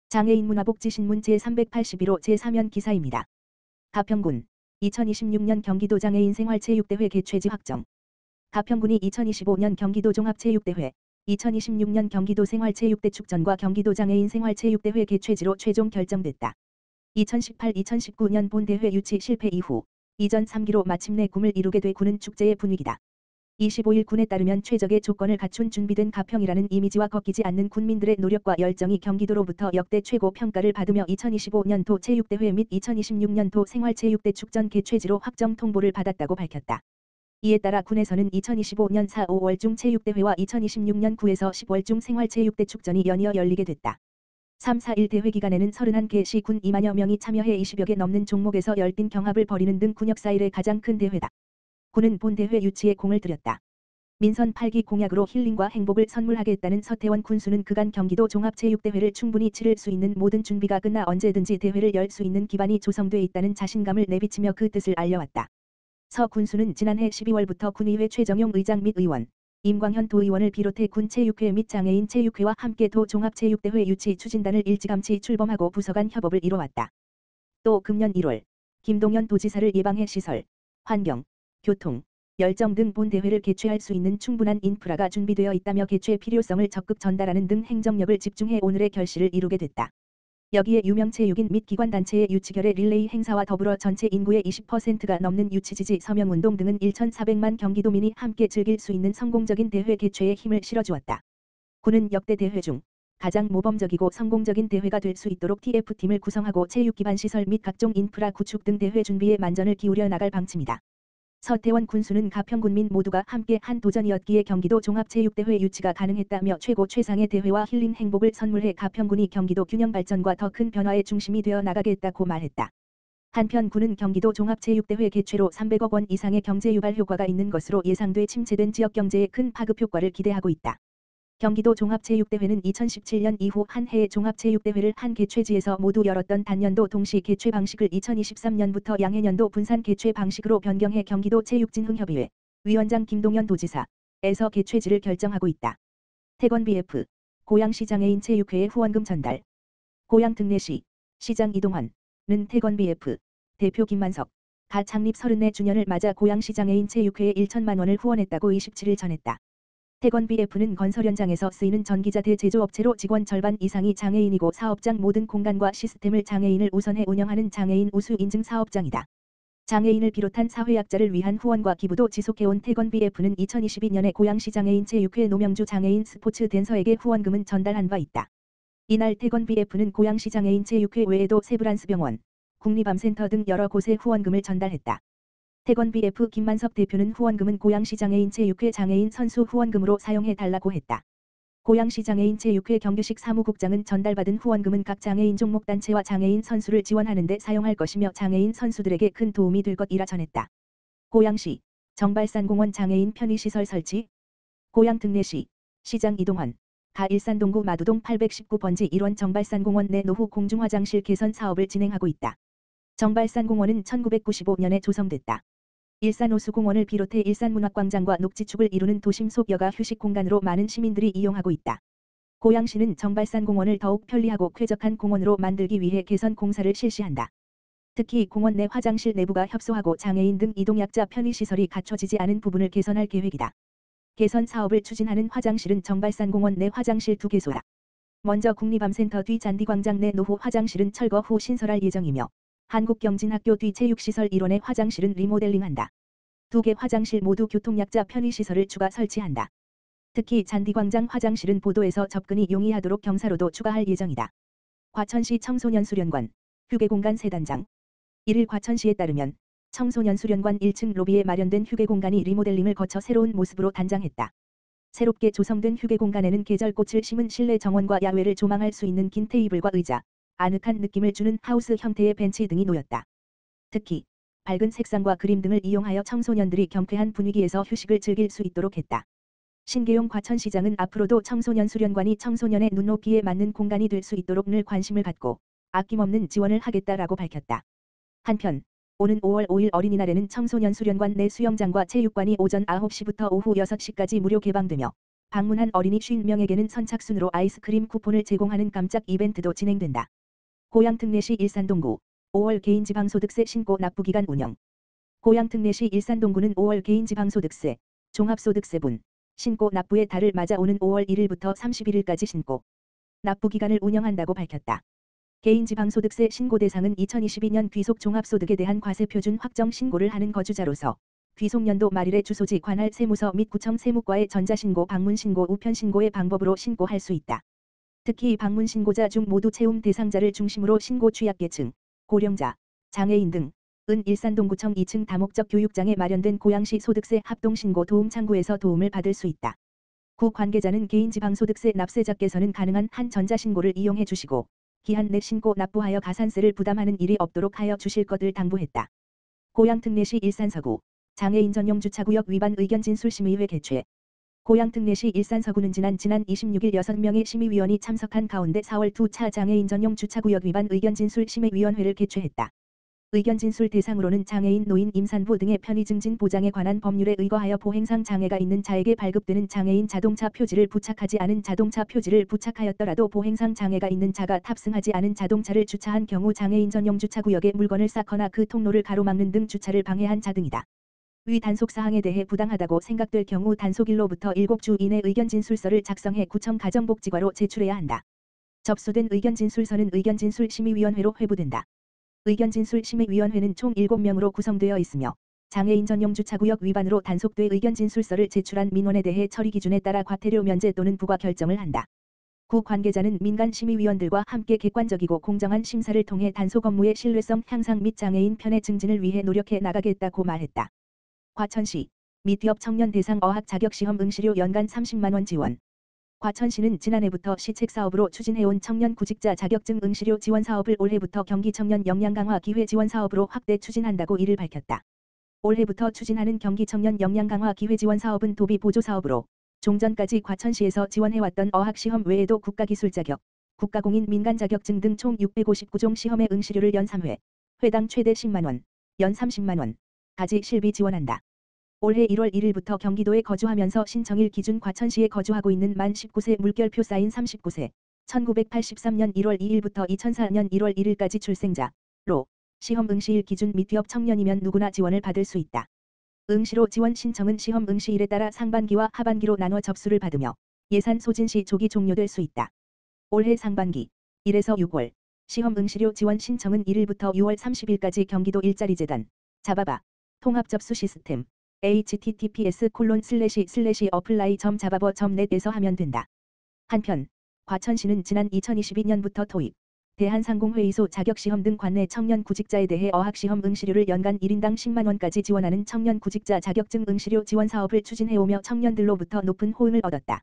장애인 문화복지신문 제381호 제3연 기사입니다. 가평군 2026년 경기도 장애인 생활체육대회 개최지 확정. 가평군이 2025년 경기도 종합체육대회, 2026년 경기도 생활체육대 축전과 경기도 장애인 생활체육대회 개최지로 최종 결정됐다. 2018-2019년 본대회 유치 실패 이후 이전 3기로 마침내 꿈을 이루게 돼 군은 축제의 분위기다. 25일 군에 따르면 최적의 조건을 갖춘 준비된 가평이라는 이미지와 꺾이지 않는 군민들의 노력과 열정이 경기도로부터 역대 최고 평가를 받으며 2025년도 체육대회 및 2026년도 생활체육대 축전 개최지로 확정 통보를 받았다고 밝혔다. 이에 따라 군에서는 2025년 4, 5월 중 체육대회와 2026년 9에서 10월 중 생활체육대 축전이 연이어 열리게 됐다. 3, 4일 대회 기간에는 31개 시 군 2만여 명이 참여해 20여 개 넘는 종목에서 열띤 경합을 벌이는 등 군 역사 이래 가장 큰 대회다. 군은 본대회 유치에 공을 들였다. 민선 8기 공약으로 힐링과 행복을 선물하겠다는 서태원 군수는 그간 경기도 종합체육대회를 충분히 치를 수 있는 모든 준비가 끝나 언제든지 대회를 열 수 있는 기반이 조성돼 있다는 자신감을 내비치며 그 뜻을 알려왔다. 서 군수는 지난해 12월부터 군의회 최정용 의장 및 의원, 임광현 도의원을 비롯해 군체육회 및 장애인 체육회와 함께 도 종합체육대회 유치 추진단을 일찌감치 출범하고 부서 간 협업을 이뤄왔다. 또 금년 1월 김동연 도지사를 예방해 시설, 환경, 교통, 열정 등 본대회를 개최할 수 있는 충분한 인프라가 준비되어 있다며 개최 필요성을 적극 전달하는 등 행정력을 집중해 오늘의 결실을 이루게 됐다. 여기에 유명체육인 및 기관단체의 유치결의 릴레이 행사와 더불어 전체 인구의 20%가 넘는 유치지지 서명운동 등은 1,400만 경기도민이 함께 즐길 수 있는 성공적인 대회 개최에 힘을 실어주었다. 군은 역대 대회 중 가장 모범적이고 성공적인 대회가 될 수 있도록 TF팀을 구성하고 체육기반시설 및 각종 인프라 구축 등 대회 준비에 만전을 기울여 나갈 방침이다. 서태원 군수는 가평군민 모두가 함께 한 도전이었기에 경기도 종합체육대회 유치가 가능했다며 최고 최상의 대회와 힐링 행복을 선물해 가평군이 경기도 균형 발전과 더 큰 변화의 중심이 되어 나가겠다고 말했다. 한편 군은 경기도 종합체육대회 개최로 300억 원 이상의 경제 유발 효과가 있는 것으로 예상돼 침체된 지역 경제에 큰 파급 효과를 기대하고 있다. 경기도 종합체육대회는 2017년 이후 한 해의 종합체육대회를 한 개최지에서 모두 열었던 단년도 동시 개최 방식을 2023년부터 양해년도 분산 개최 방식으로 변경해 경기도 체육진흥협의회 위원장 김동연 도지사에서 개최지를 결정하고 있다. 태건 BF 고양시 장애인 체육회의 후원금 전달. 고양 등내시 시장 이동환은 태건 BF 대표 김만석 가 창립 34주년을 맞아 고양시 장애인 체육회에 1천만 원을 후원했다고 27일 전했다. 태건 BF는 건설 현장에서 쓰이는 전기자 대제조업체로 직원 절반 이상이 장애인이고 사업장 모든 공간과 시스템을 장애인을 우선해 운영하는 장애인 우수 인증 사업장이다. 장애인을 비롯한 사회약자를 위한 후원과 기부도 지속해온 태건 BF는 2022년에 고양시 장애인 체육회 노명주 장애인 스포츠 댄서에게 후원금은 전달한 바 있다. 이날 태건 BF는 고양시 장애인 체육회 외에도 세브란스병원, 국립암센터 등 여러 곳에 후원금을 전달했다. 태건 BF 김만석 대표는 후원금은 고양시 장애인 체육회 장애인 선수 후원금으로 사용해 달라고 했다. 고양시 장애인 체육회 경규식 사무국장은 전달받은 후원금은 각 장애인 종목 단체와 장애인 선수를 지원하는 데 사용할 것이며 장애인 선수들에게 큰 도움이 될 것이라 전했다. 고양시 정발산공원 장애인 편의시설 설치. 고양 등내시 시장 이동환 가 일산동구 마두동 819번지 1원 정발산공원 내 노후 공중화장실 개선 사업을 진행하고 있다. 정발산공원은 1995년에 조성됐다. 일산호수공원을 비롯해 일산문학광장과 녹지축을 이루는 도심 속 여가 휴식 공간으로 많은 시민들이 이용하고 있다. 고양시는 정발산공원을 더욱 편리하고 쾌적한 공원으로 만들기 위해 개선 공사를 실시한다. 특히 공원 내 화장실 내부가 협소하고 장애인 등 이동약자 편의시설이 갖춰지지 않은 부분을 개선할 계획이다. 개선 사업을 추진하는 화장실은 정발산공원 내 화장실 2개소다. 먼저 국립암센터 뒤 잔디광장 내 노후 화장실은 철거 후 신설할 예정이며 한국경진학교 뒤 체육시설 일원의 화장실은 리모델링한다. 2개 화장실 모두 교통약자 편의시설을 추가 설치한다. 특히 잔디광장 화장실은 보도에서 접근이 용이하도록 경사로도 추가할 예정이다. 과천시 청소년수련관 휴게공간 3단장. 1일 과천시에 따르면 청소년수련관 1층 로비에 마련된 휴게공간이 리모델링을 거쳐 새로운 모습으로 단장했다. 새롭게 조성된 휴게공간에는 계절꽃을 심은 실내 정원과 야외를 조망할 수 있는 긴 테이블과 의자, 아늑한 느낌을 주는 하우스 형태의 벤치 등이 놓였다. 특히 밝은 색상과 그림 등을 이용하여 청소년들이 경쾌한 분위기에서 휴식을 즐길 수 있도록 했다. 신계용 과천시장은 앞으로도 청소년 수련관이 청소년의 눈높이에 맞는 공간이 될 수 있도록 늘 관심을 갖고 아낌없는 지원을 하겠다라고 밝혔다. 한편 오는 5월 5일 어린이날에는 청소년 수련관 내 수영장과 체육관이 오전 9시부터 오후 6시까지 무료 개방되며 방문한 어린이 50명에게는 선착순으로 아이스크림 쿠폰을 제공하는 깜짝 이벤트도 진행된다. 고양특례시 일산동구 5월 개인지방소득세 신고 납부기간 운영. 고양특례시 일산동구는 5월 개인지방소득세, 종합소득세분, 신고 납부의 달을 맞아 오는 5월 1일부터 31일까지 신고 납부기간을 운영한다고 밝혔다. 개인지방소득세 신고 대상은 2022년 귀속 종합소득에 대한 과세표준 확정 신고를 하는 거주자로서 귀속년도 말일에 주소지 관할 세무서 및 구청 세무과의 전자신고 방문신고 우편신고의 방법으로 신고할 수 있다. 특히 방문신고자 중 모두 채움 대상자를 중심으로 신고 취약계층, 고령자, 장애인 등은 일산동구청 2층 다목적 교육장에 마련된 고양시 소득세 합동신고 도움창구에서 도움을 받을 수 있다. 구 관계자는 개인지방소득세 납세자께서는 가능한 한 전자신고를 이용해 주시고 기한 내 신고 납부하여 가산세를 부담하는 일이 없도록 하여 주실 것을 당부했다. 고양특례시 일산서구 장애인 전용 주차구역 위반 의견 진술심의회 개최. 고양특례시 일산서구는 지난 26일 6명의 심의위원이 참석한 가운데 4월 2차 장애인 전용 주차구역 위반 의견 진술 심의위원회를 개최했다. 의견 진술 대상으로는 장애인, 노인, 임산부 등의 편의 증진 보장에 관한 법률에 의거하여 보행상 장애가 있는 자에게 발급되는 장애인 자동차 표지를 부착하지 않은 자동차 표지를 부착하였더라도 보행상 장애가 있는 자가 탑승하지 않은 자동차를 주차한 경우 장애인 전용 주차구역에 물건을 쌓거나 그 통로를 가로막는 등 주차를 방해한 자 등이다. 위 단속사항에 대해 부당하다고 생각될 경우 단속일로부터 7주 이내 의견 진술서를 작성해 구청 가정복지과로 제출해야 한다. 접수된 의견 진술서는 의견 진술 심의위원회로 회부된다. 의견 진술 심의위원회는 총 7명으로 구성되어 있으며 장애인 전용 주차구역 위반으로 단속돼 의견 진술서를 제출한 민원에 대해 처리 기준에 따라 과태료 면제 또는 부과 결정을 한다. 구 관계자는 민간 심의위원들과 함께 객관적이고 공정한 심사를 통해 단속 업무의 신뢰성 향상 및 장애인 편의 증진을 위해 노력해 나가겠다고 말했다. 과천시 미취업 청년 대상 어학 자격시험 응시료 연간 30만원 지원. 과천시는 지난해부터 시책사업으로 추진해온 청년 구직자 자격증 응시료 지원 사업을 올해부터 경기 청년 역량 강화 기회 지원 사업으로 확대 추진한다고 이를 밝혔다. 올해부터 추진하는 경기 청년 역량 강화 기회 지원 사업은 도비 보조 사업으로 종전까지 과천시에서 지원해왔던 어학시험 외에도 국가기술 자격, 국가공인 민간 자격증 등 총 659종 시험의 응시료를 연 3회, 회당 최대 10만원, 연 30만원, 까지 실비 지원한다. 올해 1월 1일부터 경기도에 거주하면서 신청일 기준 과천시에 거주하고 있는 만 19세 물결표 쌓인 39세, 1983년 1월 2일부터 2004년 1월 1일까지 출생자로 시험 응시일 기준 미취업 청년이면 누구나 지원을 받을 수 있다. 응시로 지원 신청은 시험 응시일에 따라 상반기와 하반기로 나눠 접수를 받으며 예산 소진 시 조기 종료될 수 있다. 올해 상반기 1에서 6월 시험 응시료 지원 신청은 1일부터 6월 30일까지 경기도 일자리재단 자바바 통합 접수 시스템 https://apply.잡아버.net에서 하면 된다. 한편 과천시는 지난 2022년부터 토익, 대한상공회의소 자격시험 등 관내 청년 구직자에 대해 어학시험 응시료를 연간 1인당 10만원까지 지원하는 청년 구직자 자격증 응시료 지원 사업을 추진해오며 청년들로부터 높은 호응을 얻었다.